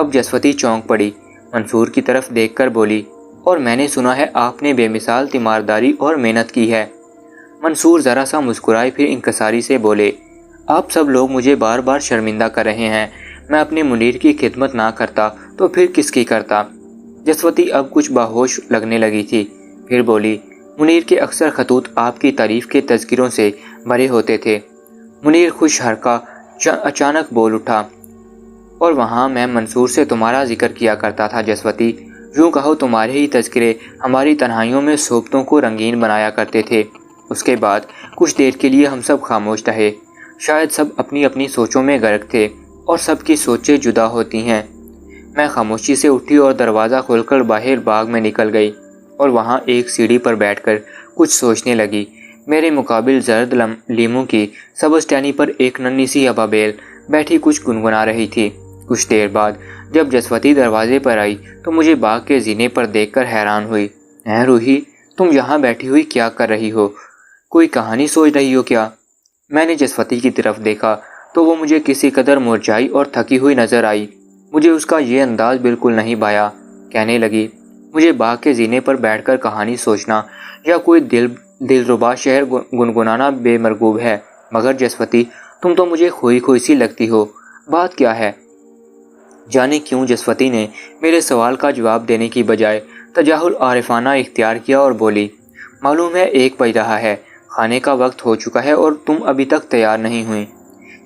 اب جسوتی چونک پڑی، منصور کی طرف دیکھ کر بولی، اور میں نے سنا ہے آپ نے بے مثال تیمارداری اور محنت کی ہے۔ منصور ذرا سا مسکرائے، پھر انکساری سے بولے، آپ سب لوگ مجھے بار بار شرمندہ کر رہے ہیں، میں اپنے منیر کی خدمت نہ کرتا تو پھر کس کی کرتا؟ جسوتی اب کچھ باہوش لگنے لگی تھی، پھر بولی، منیر کے اکثر خطوط آپ کی تعریف کے تذکروں سے بھرے ہوتے تھے۔ منیر خوش حرکہ اچانک بول اٹھا، اور وہاں میں منصور سے تمہارا ذکر کیا کرتا تھا جسوتی، یوں کہو تمہارے ہی تذکرے ہماری تنہائیوں میں صحبتوں کو رنگین بنایا کرتے تھے۔ اس کے بعد کچھ دیر کے لیے ہم سب خاموش رہے، شاید سب اپنی اپنی سوچوں میں غرق تھے اور سب کی سوچیں جدا ہوتی ہیں۔ میں خاموشی سے اٹھی اور دروازہ کھول کر باہر باغ میں نکل گئی اور وہاں ایک سیڑھی پر بیٹھ کر کچھ سوچنے لگی۔ میرے مقابل زرد لیموں کی سبز ٹہنی پر ایک ننھی سی ابابیل بیٹھی کچھ گنگنا رہی تھی۔ کچھ دیر بعد جب جسوتی دروازے پر آئی تو مجھے باغ کے زینے پر دیکھ کر حیران ہوئی۔ اے روحی، تم یہاں بیٹھی ہوئی کیا کر رہی ہو؟ کوئی کہانی سوچ رہی ہو کیا؟ میں نے جسوتی کی طرف دیکھا تو وہ مجھے کسی قدر مرجھائی اور تھکی ہوئی نظر آئی۔ مجھے اس کا یہ انداز بالکل نہیں بھایا۔ کہنے لگی، مجھے باغ کے زینے پر بیٹھ کر کہانی سوچنا یا کوئی دلربا شعر گنگنانا بے مرغوب ہے، مگر جسوتی تم تو مجھے کھوئی کھوئی سی لگتی ہو، بات کیا ہے؟ جانے کیوں جسوتی نے میرے سوال کا جواب دینے کی بجائے تجاہل عارفانہ اختیار کیا اور بولی، معلوم ہے 1 بج رہا ہے، کھانے کا وقت ہو چکا ہے اور تم ابھی تک تیار نہیں ہوئی۔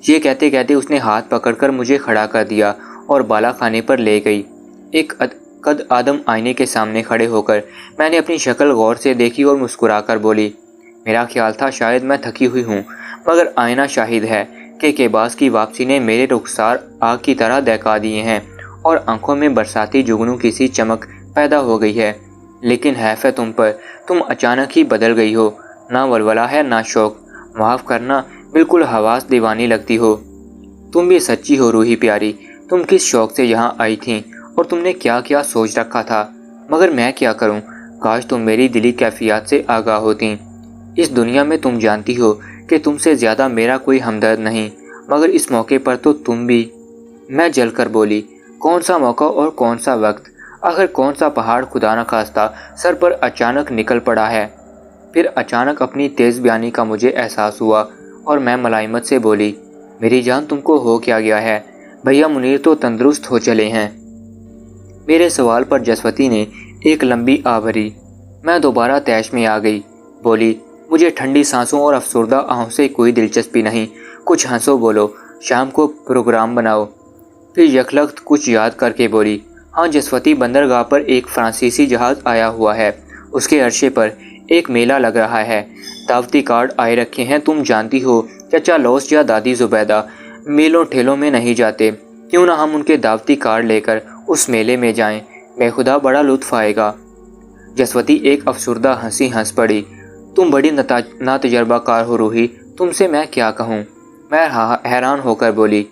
یہ کہتے کہتے اس نے ہاتھ پکڑ کر مجھے کھڑا کر دیا اور بالا خانے پر لے گئی۔ ایک قد آدم آئینے کے سامنے کھڑے ہو کر میں نے اپنی شکل غور سے دیکھی اور مسکرا کر بولی، میرا خیال تھا شاید میں تھکی ہوئی ہوں، مگر آئینہ شاہد ہے کہ کیباس کی واپسی نے میرے رخسار آگ کی طرح دہکا دیے ہیں اور آنکھوں میں برساتی جگنوں کی سی چمک پیدا ہو گئی ہے۔ لیکن حیف ہے تم پر، تم اچانک ہی بدل گئی ہو، نہ ولولہ ہے نہ شوق، معاف کرنا بالکل حواس دیوانی لگتی ہو۔ تم بھی سچی ہو روحی پیاری، تم کس شوق سے یہاں آئی تھیں اور تم نے کیا کیا سوچ رکھا تھا، مگر میں کیا کروں، کاش تم میری دلی کیفیات سے آگاہ ہوتیں۔ اس دنیا میں تم جانتی ہو کہ تم سے زیادہ میرا کوئی ہمدرد نہیں، مگر اس موقع پر تو تم بھی۔ میں جل کر بولی، کون سا موقع اور کون سا وقت، آخر کون سا پہاڑ خدا نخواستہ سر پر اچانک نکل پڑا ہے؟ پھر اچانک اپنی تیز بیانی کا مجھے احساس ہوا اور میں ملائمت سے بولی، میری جان تم کو ہو کیا گیا ہے؟ بھیا منیر تو تندرست ہو چلے ہیں۔ میرے سوال پر جسوتی نے ایک لمبی آہ بھری۔ میں دوبارہ طیش میں آ گئی، بولی، مجھے ٹھنڈی سانسوں اور افسردہ آہوں سے کوئی دلچسپی نہیں، کچھ ہنسو بولو، شام کو پروگرام بناؤ۔ پھر یکلخت کچھ یاد کر کے بولی، ہاں جسوتی، بندرگاہ پر ایک فرانسیسی جہاز آیا ہوا ہے، اس کے عرصے پر ایک میلہ لگ رہا ہے، دعوتی کارڈ آئے رکھے ہیں، تم جانتی ہو چچا لوس یا دادی زبیدہ میلوں ٹھیلوں میں نہیں جاتے، کیوں نہ ہم ان کے دعوتی کارڈ لے کر اس میلے میں جائیں، بے خدا بڑا لطف آئے گا۔ جسوتی ایک افسردہ ہنسی ہنس پڑی، تم بڑی ناتجربہ کار ہو روحی، تم سے میں کیا کہوں؟ میں حیران ہو کر بولی،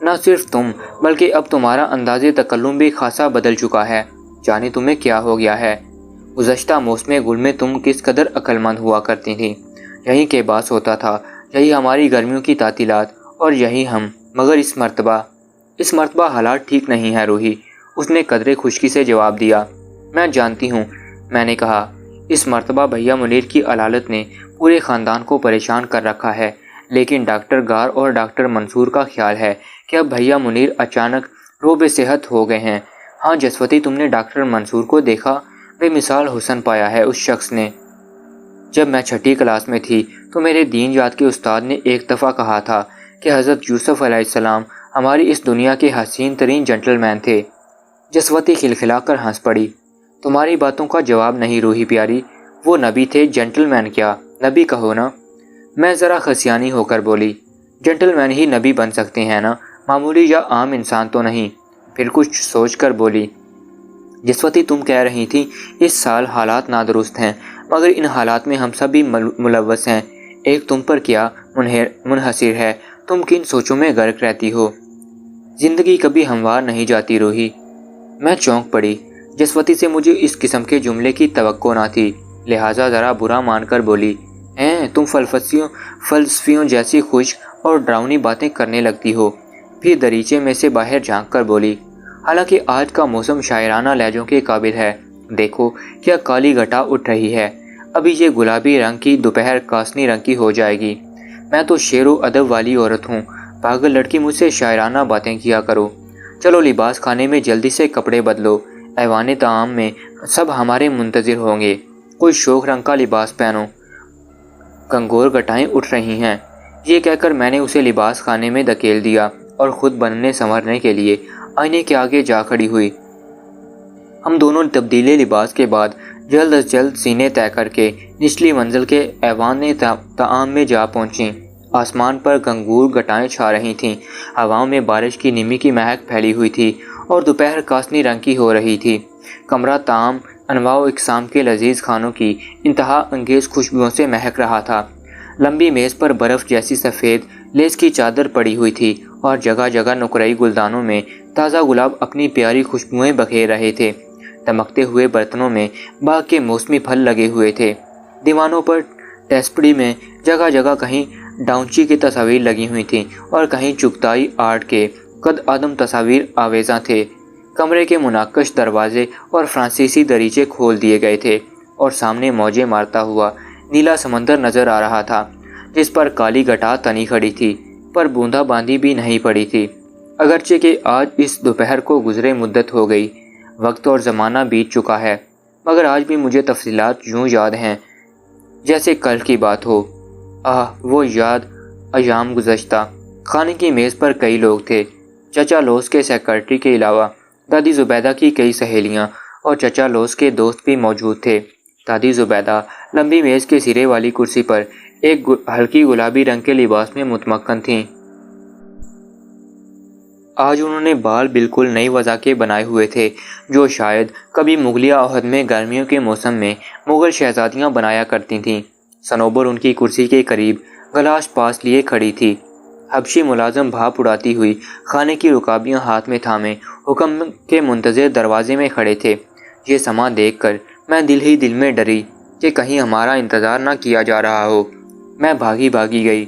نہ صرف تم بلکہ اب تمہارا انداز تکلم بھی خاصا بدل چکا ہے، جانے تمہیں کیا ہو گیا ہے؟ گزشتہ موسم گل میں تم کس قدر عقل مند ہوا کرتی تھیں، یہی کے باس ہوتا تھا، یہی ہماری گرمیوں کی تعطیلات اور یہی ہم، مگر اس مرتبہ حالات ٹھیک نہیں ہے روحی، اس نے قدرے خشکی سے جواب دیا۔ میں جانتی ہوں، میں نے کہا، اس مرتبہ بھیا منیر کی علالت نے پورے خاندان کو پریشان کر رکھا ہے، لیکن ڈاکٹر گار اور ڈاکٹر منصور کا خیال ہے کہ اب بھیا منیر اچانک روبے صحت ہو گئے ہیں۔ ہاں جسوتی، تم نے ڈاکٹر منصور کو دیکھا؟ بے مثال حسن پایا ہے اس شخص نے۔ جب میں 6ٹھی کلاس میں تھی تو میرے دین یاد کے استاد نے ایک دفعہ کہا تھا کہ حضرت یوسف علیہ السلام ہماری اس دنیا کے حسین ترین جنٹل مین تھے۔ جسوتی کھلکھلا کر ہنس پڑی، تمہاری باتوں کا جواب نہیں روحی پیاری، وہ نبی تھے، جنٹل مین کیا، نبی کہو نا۔ میں ذرا خسیانی ہو کر بولی، جنٹل مین ہی نبی بن سکتے ہیں نا، معمولی یا عام انسان تو نہیں۔ پھر کچھ سوچ کر بولی، جسوتی تم کہہ رہی تھی اس سال حالات نادرست ہیں، مگر ان حالات میں ہم سب بھی ملوث ہیں، ایک تم پر کیا منحصر ہے، تم کن سوچوں میں غرق رہتی ہو؟ زندگی کبھی ہموار نہیں جاتی روحی۔ میں چونک پڑی، جسوتی سے مجھے اس قسم کے جملے کی توقع نہ تھی، لہٰذا ذرا برا مان کر بولی، تم فلسفیوں جیسی خشک اور ڈراؤنی باتیں کرنے لگتی ہو۔ پھر دریچے میں سے باہر جھانک کر بولی، حالانکہ آج کا موسم شاعرانہ لہجوں کے قابل ہے۔ دیکھو کیا کالی گھٹا اٹھ رہی ہے، ابھی یہ گلابی رنگ کی دوپہر کاسنی رنگ کی ہو جائے گی۔ میں تو شعر و ادب والی عورت ہوں، پاگل لڑکی، مجھ سے شاعرانہ باتیں کیا کرو۔ چلو لباس خانے میں جلدی سے کپڑے بدلو، ایوان طعام میں سب ہمارے منتظر ہوں گے۔ کوئی شوخ رنگ کا لباس پہنو، کنگور گٹائیں اٹھ رہی ہیں۔ یہ کہہ کر میں نے اسے لباس خانے میں دھکیل دیا اور خود بننے سنورنے کے لیے آئینے کے آگے جا کھڑی ہوئی۔ ہم دونوں تبدیلی لباس کے بعد جلد از جلد سینے طے کر کے نچلی منزل کے ایوان طعام میں جا پہنچیں۔ آسمان پر گنگور گٹائیں چھا رہی تھیں، ہواؤں میں بارش کی نمی کی مہک پھیلی ہوئی تھی اور دوپہر کاسنی رنگ کی ہو رہی تھی۔ کمرہ طعام انواع و اقسام کے لذیذ کھانوں کی انتہا انگیز خوشبوؤں سے مہک رہا تھا۔ لمبی میز پر برف جیسی سفید لیس کی چادر پڑی ہوئی تھی اور جگہ جگہ نقرئی گلدانوں میں تازہ گلاب اپنی پیاری خوشبوئیں بکھیر رہے تھے۔ دمکتے ہوئے برتنوں میں باغ کے موسمی پھل لگے ہوئے تھے۔ دیوانوں پر ٹیسپڑی میں جگہ جگہ کہیں ڈاؤنچی کی تصاویر لگی ہوئی تھیں اور کہیں چغتائی آرٹ کے قد آدم تصاویر آویزاں تھے۔ کمرے کے منقش دروازے اور فرانسیسی دریچے کھول دیے گئے تھے اور سامنے موجیں مارتا ہوا نیلا سمندر نظر آ رہا تھا، جس پر کالی گھٹا تنی کھڑی تھی، پر بوندا باندی بھی نہیں پڑی تھی۔ اگرچہ کہ آج اس دوپہر کو گزرے مدت ہو گئی، وقت اور زمانہ بیت چکا ہے، مگر آج بھی مجھے تفصیلات یوں یاد ہیں جیسے کل کی بات ہو۔ وہ یاد ایام گزشتہ۔ کھانے کی میز پر کئی لوگ تھے۔ چچا لوس کے سیکرٹری کے علاوہ دادی زبیدہ کی کئی سہیلیاں اور چچا لوس کے دوست بھی موجود تھے۔ دادی زبیدہ لمبی میز کے سرے والی کرسی پر ایک ہلکی گلابی رنگ کے لباس میں متمکن تھیں۔ آج انہوں نے بال بالکل نئی وضع کے بنائے ہوئے تھے، جو شاید کبھی مغلیہ عہد میں گرمیوں کے موسم میں مغل شہزادیاں بنایا کرتی تھیں۔ صنوبر ان کی کرسی کے قریب گلاس پاس لیے کھڑی تھی۔ حبشی ملازم بھاپ اڑاتی ہوئی کھانے کی رکابیاں ہاتھ میں تھامے حکم کے منتظر دروازے میں کھڑے تھے۔ یہ سما دیکھ کر میں دل ہی دل میں ڈری کہ کہیں ہمارا انتظار نہ کیا جا رہا ہو۔ میں بھاگی گئی۔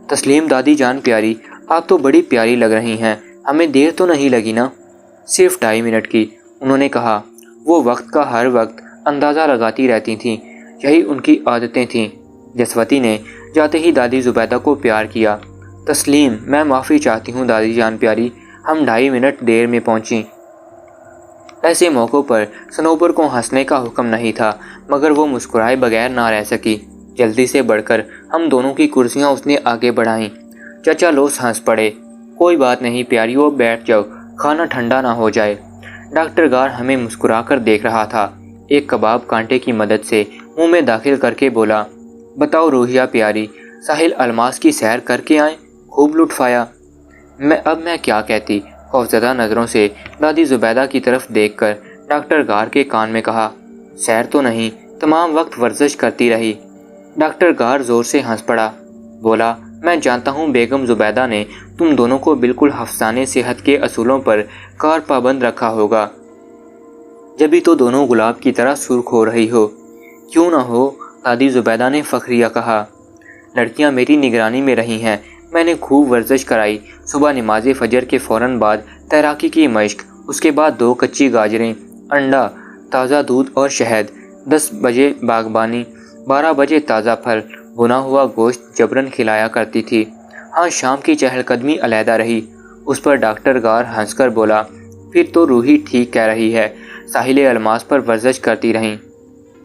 تسلیم دادی جان پیاری، آپ تو بڑی پیاری لگ رہی ہیں، ہمیں دیر تو نہیں لگی نا؟ صرف 2.5 منٹ کی، انہوں نے کہا۔ وہ وقت کا ہر وقت اندازہ لگاتی رہتی تھیں، یہی ان کی عادتیں تھیں۔ جسوتی نے جاتے ہی دادی زبیدہ کو پیار کیا۔ تسلیم، میں معافی چاہتی ہوں دادی جان پیاری، ہم 2.5 منٹ دیر میں پہنچیں۔ ایسے موقعوں پر صنوبر کو ہنسنے کا حکم نہیں تھا، مگر وہ مسکرائے بغیر نہ رہ سکی۔ جلدی سے بڑھ کر ہم دونوں کی کرسیاں اس نے آگے بڑھائیں۔ چچا لوس ہنس پڑے۔ کوئی بات نہیں پیاریو، بیٹھ جاؤ، کھانا ٹھنڈا نہ ہو جائے۔ ڈاکٹر گار ہمیں مسکرا کر دیکھ رہا تھا۔ ایک کباب کانٹے کی مدد سے منہ میں داخل کر کے بولا، بتاؤ روحیہ پیاری، ساحل الماس کی سیر کر کے آئیں؟ خوب لطفایا۔ اب میں کیا کہتی؟ خوفزدہ نظروں سے دادی زبیدہ کی طرف دیکھ کر ڈاکٹر گار کے کان میں کہا، سیر تو نہیں، تمام وقت ورزش کرتی رہی۔ ڈاکٹر گار زور سے ہنس پڑا، بولا، میں جانتا ہوں بیگم زبیدہ نے تم دونوں کو بالکل حفظانِ صحت کے اصولوں پر کار پابند رکھا ہوگا، جبھی تو دونوں گلاب کی طرح سرخ ہو رہی ہو۔ کیوں نہ ہو، دادی زبیدہ نے فخریہ کہا، لڑکیاں میری نگرانی میں رہی ہیں، میں نے خوب ورزش کرائی۔ صبح نماز فجر کے فوراً بعد تیراکی کی مشق، اس کے بعد 2 کچی گاجریں، انڈا، تازہ دودھ اور شہد، 10 بجے باغبانی، 12 بجے تازہ پھل، بنا ہوا گوشت جبراً کھلایا کرتی تھی۔ ہاں، شام کی چہل قدمی علیحدہ رہی۔ اس پر ڈاکٹر گار ہنس کر بولا، پھر تو روحی ٹھیک کہہ رہی ہے، ساحل الماس پر ورزش کرتی رہیں۔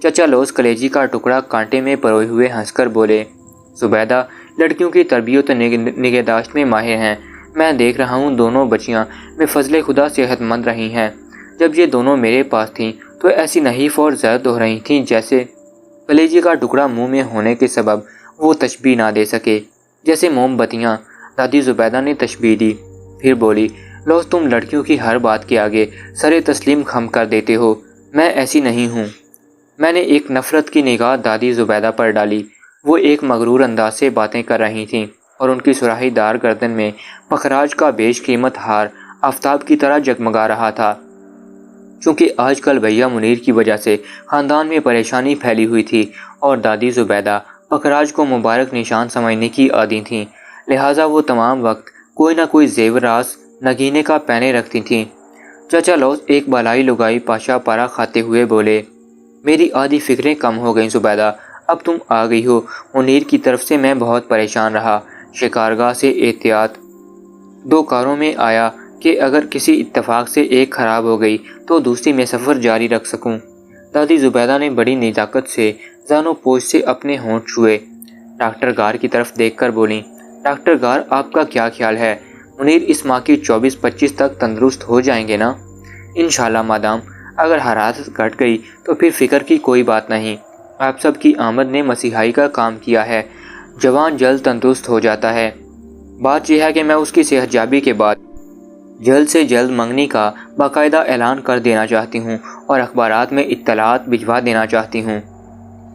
چچا لوس کلیجی کا ٹکڑا کانٹے میں پروئے ہوئے ہنس کر بولے، زبیدہ لڑکیوں کی تربیت و نگہداشت میں ماہر ہیں، میں دیکھ رہا ہوں دونوں بچیاں میں فضل خدا صحت مند رہی ہیں۔ جب یہ دونوں میرے پاس تھیں تو ایسی نحیف اور زرد ہو رہی تھیں جیسے کلیجی کا ٹکڑا منہ میں ہونے کے سبب وہ تشبیہ نہ دے سکے، جیسے موم بتیاں۔ دادی زبیدہ نے تشبیہ دی، پھر بولی، لوس تم لڑکیوں کی ہر بات کے آگے سر تسلیم خم کر دیتے ہو، میں ایسی نہیں ہوں۔ میں نے ایک نفرت کی نگاہ دادی زبیدہ پر ڈالی۔ وہ ایک مغرور انداز سے باتیں کر رہی تھیں اور ان کی سراہی دار گردن میں مخراج کا بیش قیمت ہار آفتاب کی طرح جگمگا رہا تھا۔ چونکہ آج کل بھیا منیر کی وجہ سے خاندان میں پریشانی پھیلی ہوئی تھی اور دادی زبیدہ مخراج کو مبارک نشان سمجھنے کی عادی تھیں، لہٰذا وہ تمام وقت کوئی نہ کوئی زیور راز نگینے کا پہنے رکھتی تھیں۔ چچا لوز ایک بالائی لگائی پاشا پارا کھاتے ہوئے بولے، میری آدھی فکریں کم ہو گئیں زبیدہ، اب تم آ گئی ہو۔ منیر کی طرف سے میں بہت پریشان رہا، شکارگاہ سے احتیاط 2 کاروں میں آیا کہ اگر کسی اتفاق سے ایک خراب ہو گئی تو دوسری میں سفر جاری رکھ سکوں۔ دادی زبیدہ نے بڑی نزاکت سے زانو پوش سے اپنے ہونٹ چھوئے، ڈاکٹر غار کی طرف دیکھ کر بولیں، ڈاکٹر غار آپ کا کیا خیال ہے؟ منیر اس ماہ کی 24-25 تک تندرست ہو جائیں گے نا؟ انشاءاللہ مادام، اگر حرارت گھٹ گئی تو پھر فکر کی کوئی بات نہیں، آپ سب کی آمد نے مسیحائی کا کام کیا ہے، جوان جلد تندرست ہو جاتا ہے۔ بات یہ ہے کہ میں اس کی صحت یابی کے بعد جلد سے جلد منگنی کا باقاعدہ اعلان کر دینا چاہتی ہوں اور اخبارات میں اطلاعات بھجوا دینا چاہتی ہوں۔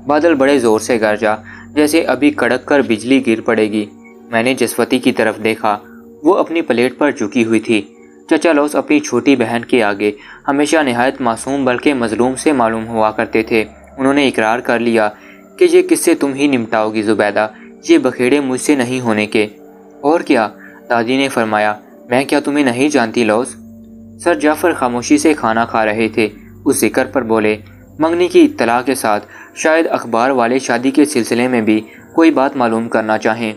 بادل بڑے زور سے گرجا، جیسے ابھی کڑک کر بجلی گر پڑے گی۔ میں نے جسوتی کی طرف دیکھا، وہ اپنی پلیٹ پر جھکی ہوئی تھی۔ چچا لوز اپنی چھوٹی بہن کے آگے ہمیشہ نہایت معصوم بلکہ مظلوم سے معلوم ہوا کرتے تھے۔ انہوں نے اقرار کر لیا کہ یہ قصے تم ہی نمٹاؤ گی زبیدہ، یہ بکھیڑے مجھ سے نہیں ہونے کے۔ اور کیا؟ دادی نے فرمایا، میں کیا تمہیں نہیں جانتی لوز؟ سر جعفر خاموشی سے کھانا کھا رہے تھے، اس ذکر پر بولے، منگنی کی اطلاع کے ساتھ شاید اخبار والے شادی کے سلسلے میں بھی کوئی بات معلوم کرنا چاہیں۔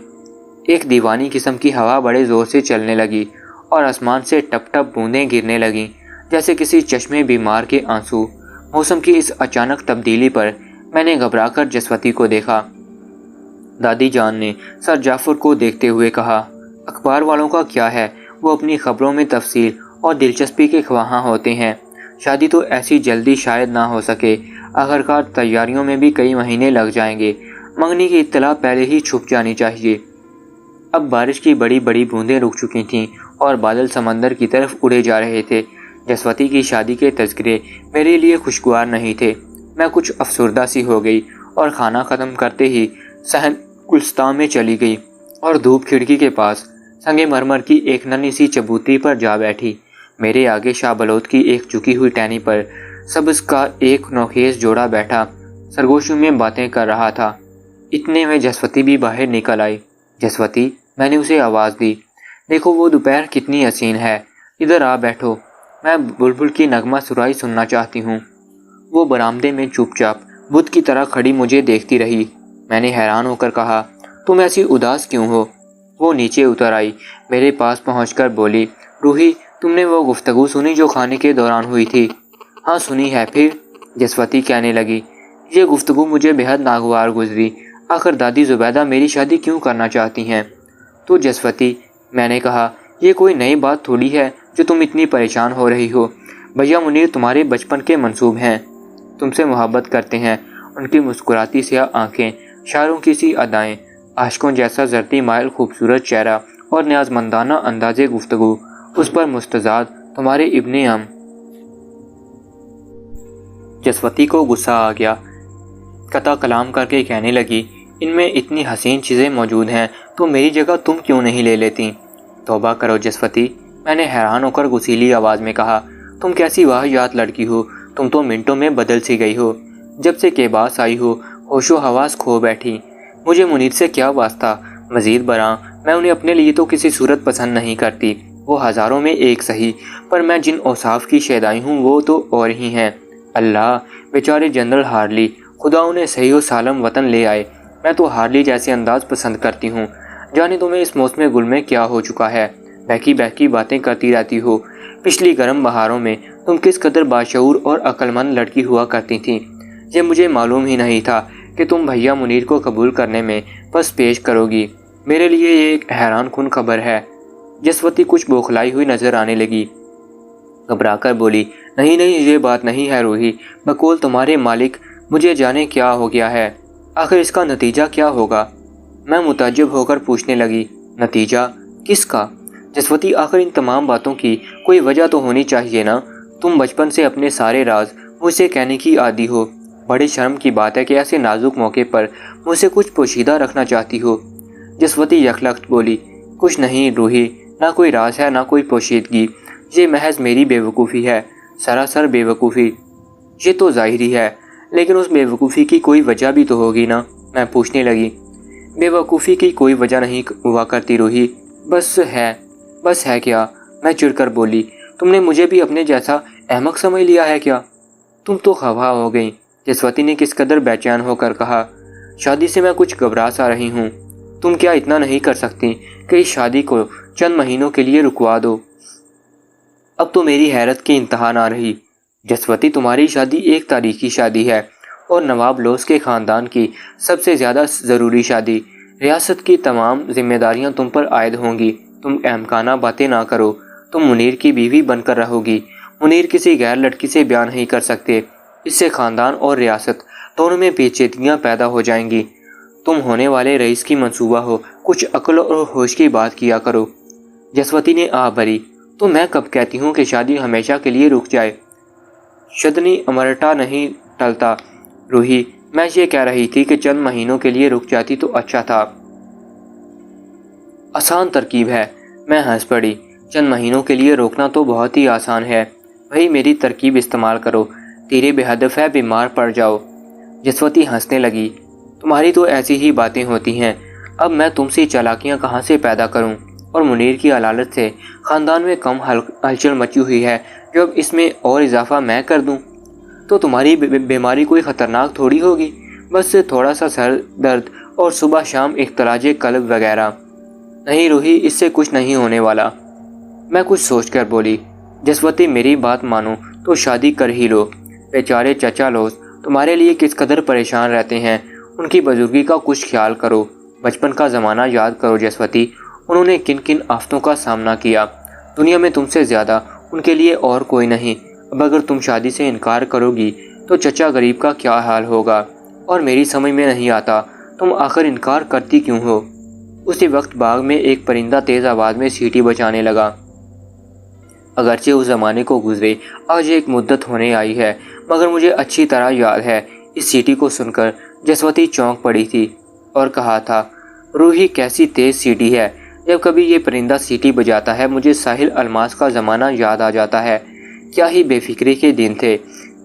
ایک دیوانی قسم کی ہوا بڑے زور سے چلنے لگی اور آسمان سے ٹپ ٹپ بوندیں گرنے لگیں جیسے کسی چشمے بیمار کے آنسو۔ موسم کی اس اچانک تبدیلی پر میں نے گھبرا کر جسوتی کو دیکھا۔ دادی جان نے سر جعفر کو دیکھتے ہوئے کہا، اخبار والوں کا کیا ہے، وہ اپنی خبروں میں تفصیل اور دلچسپی کے خواہاں ہوتے ہیں، شادی تو ایسی جلدی شاید نہ ہو سکے، آخرکار تیاریوں میں بھی کئی مہینے لگ جائیں گے، منگنی کی اطلاع پہلے ہی چھپ جانی چاہیے۔ اب بارش کی بڑی بڑی بوندیں رک چکی تھیں اور بادل سمندر کی طرف اڑے جا رہے تھے۔ جسوتی کی شادی کے تذکرے میرے لیے خوشگوار نہیں تھے۔ میں کچھ افسردہ سی ہو گئی اور کھانا ختم کرتے ہی صحن گلستان میں چلی گئی اور دھوپ کھڑکی کے پاس سنگ مرمر کی ایک ننھی سی چبوتری پر جا بیٹھی۔ میرے آگے شاہ بلوت کی ایک جھکی ہوئی ٹہنی پر سبز کا ایک نوخیز جوڑا بیٹھا سرگوشیوں میں باتیں کر رہا تھا۔ اتنے میں جسوتی بھی باہر نکل آئی۔ جسوتی، میں نے اسے آواز دی، دیکھو وہ دوپہر کتنی حسین ہے، ادھر آ بیٹھو، میں بلبل کی نغمہ سرائی سننا چاہتی ہوں۔ وہ برآمدے میں چپ چاپ بت کی طرح کھڑی مجھے دیکھتی رہی۔ میں نے حیران ہو کر کہا، تم ایسی اداس کیوں ہو؟ وہ نیچے اتر آئی، میرے پاس پہنچ کر بولی، روحی، تم نے وہ گفتگو سنی جو کھانے کے دوران ہوئی تھی؟ ہاں سنی ہے، پھر؟ جسوتی کہنے لگی، یہ گفتگو مجھے بہت ناگوار گزری، آخر دادی زبیدہ میری شادی کیوں کرنا چاہتی ہیں؟ تو جسوتی، میں نے کہا، یہ کوئی نئی بات تھوڑی ہے جو تم اتنی پریشان ہو رہی ہو، بھیا منیر تمہارے بچپن کے منسوب ہیں، تم سے محبت کرتے ہیں۔ ان کی مسکراتی سیاہ آنکھیں، شاروں کی سی ادائیں، عاشقوں جیسا زرتی مائل خوبصورت چہرہ اور نیازمندانہ انداز گفتگو، اس پر مستزاد تمہارے ابن ام۔ جسوتی کو غصہ آ گیا، قطع کلام کر کے کہنے لگی، ان میں اتنی حسین چیزیں موجود ہیں تو میری جگہ تم کیوں نہیں لے لیتی؟ توبہ کرو جسوتی، میں نے حیران ہو کر غسیلی آواز میں کہا، تم کیسی واہیات لڑکی ہو، تم تو منٹوں میں بدل سی گئی ہو، جب سے کے پاس آئی ہو ہوش و حواس کھو بیٹھی۔ مجھے منیر سے کیا واسطہ؟ مزید برآں میں انہیں اپنے لیے تو کسی صورت پسند نہیں کرتی، وہ ہزاروں میں ایک صحیح، پر میں جن اوصاف کی شیدائی ہوں وہ تو اور ہی ہیں۔ اللہ، بیچارے جنرل ہارلی، خدا انہیں صحیح و سالم وطن لے آئے۔ میں تو ہارلی جیسے انداز پسند کرتی ہوں۔ جانے تمہیں اس موسم گل میں کیا ہو چکا ہے، بہکی بہکی باتیں کرتی رہتی ہو۔ پچھلی گرم بہاروں میں تم کس قدر باشعور اور عقل مند لڑکی ہوا کرتی تھی، یہ مجھے معلوم ہی نہیں تھا کہ تم بھیا منیر کو قبول کرنے میں پس پیش کرو گی۔ میرے لیے یہ ایک حیران کن خبر ہے۔ جسوتی کچھ بوکھلائی ہوئی نظر آنے لگی، گھبرا کر بولی، نہیں نہیں، یہ بات نہیں ہے روحی، بقول تمہارے مالک، مجھے جانے کیا ہو گیا ہے، آخر اس کا نتیجہ کیا ہوگا؟ میں متعجب ہو کر پوچھنے لگی، نتیجہ کس کا؟ جسوتی، آخر ان تمام باتوں کی کوئی وجہ تو ہونی چاہیے نا، تم بچپن سے اپنے سارے راز مجھ سے کہنے کی عادی ہو، بڑی شرم کی بات ہے کہ ایسے نازک موقع پر مجھ سے کچھ پوشیدہ رکھنا چاہتی ہو۔ جسوتی یکلخت بولی، کچھ نہیں روحی، نہ کوئی راز ہے نہ کوئی پوشیدگی، یہ محض میری بے وقوفی ہے، سراسر بے وقوفی۔ یہ تو ظاہری ہے، لیکن اس بے وقوفی کی کوئی وجہ بھی تو ہوگی نا، میں پوچھنے لگی۔ بے وقوفی کی کوئی وجہ نہیں ہوا کرتی روحی، بس ہے کیا، میں چڑھ کر بولی، تم نے مجھے بھی اپنے جیسا احمق سمجھ لیا ہے کیا؟ تم تو خفا ہو گئی، جسوتی نے کس قدر بے چین ہو کر کہا۔ شادی سے میں کچھ گھبرا سا رہی ہوں۔ تم کیا اتنا نہیں کر سکتی کہ اس شادی کو چند مہینوں کے لیے رکوا دو؟ اب تو میری حیرت کی انتہا نہ رہی۔ جسوتی، تمہاری شادی ایک تاریخی شادی ہے اور نواب لوس کے خاندان کی سب سے زیادہ ضروری شادی۔ ریاست کی تمام ذمہ داریاں تم پر عائد ہوں گی۔ تم احمقانہ باتیں نہ کرو۔ تم منیر کی بیوی بن کر رہو گی۔ منیر کسی غیر لڑکی سے بیاہ نہیں کر سکتے۔ اس سے خاندان اور ریاست دونوں میں پیچیدگیاں پیدا ہو جائیں گی۔ تم ہونے والے رئیس کی منصوبہ ہو، کچھ عقل اور ہوش کی بات کیا کرو۔ جسوتی نے آہ بھری، تو میں کب کہتی ہوں کہ شادی ہمیشہ کے لیے رک جائے؟ شدنی امرتا نہیں ٹلتا روحی، میں یہ کہہ رہی تھی کہ چند مہینوں کے لیے رک جاتی تو اچھا تھا۔ آسان ترکیب ہے، میں ہنس پڑی۔ چند مہینوں کے لیے روکنا تو بہت ہی آسان ہے۔ وہی میری ترکیب استعمال کرو، تیرے بے ہدف ہے، بیمار پڑ جاؤ۔ جسوتی ہنسنے لگی، تمہاری تو ایسی ہی باتیں ہوتی ہیں۔ اب میں تم سے چالاکیاں کہاں سے پیدا کروں؟ اور منیر کی علالت سے خاندان میں کم ہلچل مچی ہوئی ہے جو اب اس میں اور اضافہ میں کر دوں تو تمہاری بیماری کوئی خطرناک تھوڑی ہوگی، بس تھوڑا سا سر درد اور صبح شام اختلاج قلب وغیرہ۔ نہیں روحی، اس سے کچھ نہیں ہونے والا۔ میں کچھ سوچ کر بولی، جسوتی میری بات مانو تو شادی کر ہی لو۔ بیچارے چچا لوز تمہارے لیے کس قدر پریشان رہتے ہیں، ان کی بزرگی کا کچھ خیال کرو۔ بچپن کا زمانہ یاد کرو جسوتی، انہوں نے کن کن آفتوں کا سامنا کیا۔ دنیا میں تم سے زیادہ ان کے لیے اور کوئی نہیں۔ اب اگر تم شادی سے انکار کرو گی تو چچا غریب کا کیا حال ہوگا؟ اور میری سمجھ میں نہیں آتا تم آخر انکار کرتی کیوں ہو؟ اسی وقت باغ میں ایک پرندہ تیز آواز میں سیٹی بجانے لگا۔ اگرچہ اس زمانے کو گزرے آج ایک مدت ہونے آئی ہے، مگر مجھے اچھی طرح یاد ہے اس سیٹی کو سن کر جسوتی چونک پڑی تھی اور کہا تھا، روحی کیسی تیز سیٹی ہے۔ جب کبھی یہ پرندہ سیٹی بجاتا ہے مجھے ساحل الماس کا زمانہ یاد آ جاتا ہے۔ کیا ہی بے فکری کے دن تھے۔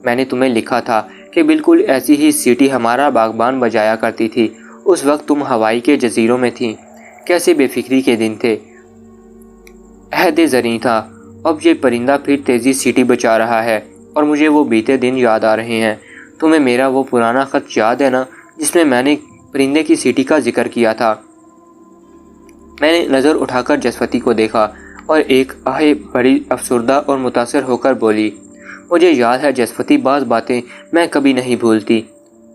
میں نے تمہیں لکھا تھا کہ بالکل ایسی ہی سیٹی ہمارا باغبان بجایا کرتی تھی۔ اس وقت تم ہوائی کے جزیروں میں تھیں۔ کیسے بے فکری کے دن تھے۔ عہد زریں تھا۔ اب یہ پرندہ پھر تیزی سیٹی بجا رہا ہے اور مجھے وہ بیتے دن یاد آ رہے ہیں۔ تمہیں میرا وہ پرانا خط یاد ہے نا جس میں نے پرندے کی سیٹی کا ذکر کیا تھا؟ میں نے نظر اٹھا کر جسوتی کو دیکھا اور ایک آہ بڑی افسردہ اور متاثر ہو کر بولی، مجھے یاد ہے جسوتی، بعض باتیں میں کبھی نہیں بھولتی۔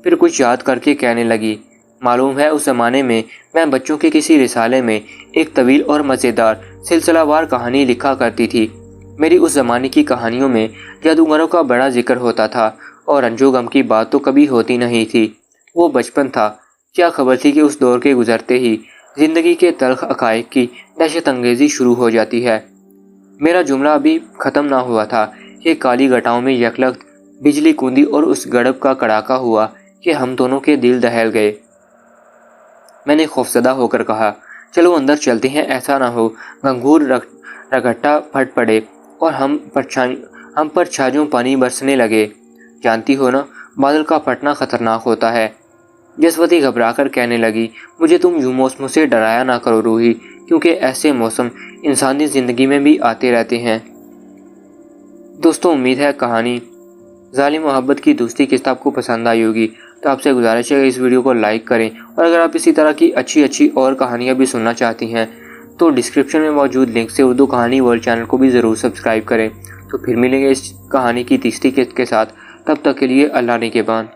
پھر کچھ یاد کر کے کہنے لگی، معلوم ہے اس زمانے میں بچوں کے کسی رسالے میں ایک طویل اور مزیدار سلسلہ وار کہانی لکھا کرتی تھی۔ میری اس زمانے کی کہانیوں میں جادوگروں کا بڑا ذکر ہوتا تھا اور رنج و غم کی بات تو کبھی ہوتی نہیں تھی۔ وہ بچپن تھا، کیا خبر تھی کہ اس دور کے گزرتے ہی زندگی کے تلخ حقائق کی دہشت انگیزی شروع ہو جاتی ہے۔ میرا جملہ ابھی ختم نہ ہوا تھا کہ کالی گھٹاؤں میں یکلخت بجلی کوندی اور اس گڑب کا کڑاکا ہوا کہ ہم دونوں کے دل دہل گئے۔ میں نے خوفزدہ ہو کر کہا، چلو اندر چلتے ہیں، ایسا نہ ہو گھنگور رگٹا پھٹ پڑے اور ہم پر چھاجوں پانی برسنے لگے۔ جانتی ہو نا، بادل کا پھٹنا خطرناک ہوتا ہے۔ جسوتی گھبرا کر کہنے لگی، مجھے تم یوں موسموں سے ڈرایا نہ کرو روحی، کیونکہ ایسے موسم انسانی زندگی میں بھی آتے رہتے ہیں۔ دوستوں، امید ہے کہانی ظالم محبت کی دوستی قسط آپ کو پسند آئی ہوگی، تو آپ سے گزارش ہے کہ اس ویڈیو کو لائک کریں، اور اگر آپ اسی طرح کی اچھی اور کہانیاں بھی سننا چاہتی ہیں تو ڈسکرپشن میں موجود لنک سے اردو کہانی ورلڈ چینل کو بھی ضرور سبسکرائب کریں۔ تو پھر ملیں گے اس کہانی کی تیسری قسط کے ساتھ، تب تک کے لیے اللہ نگہبان۔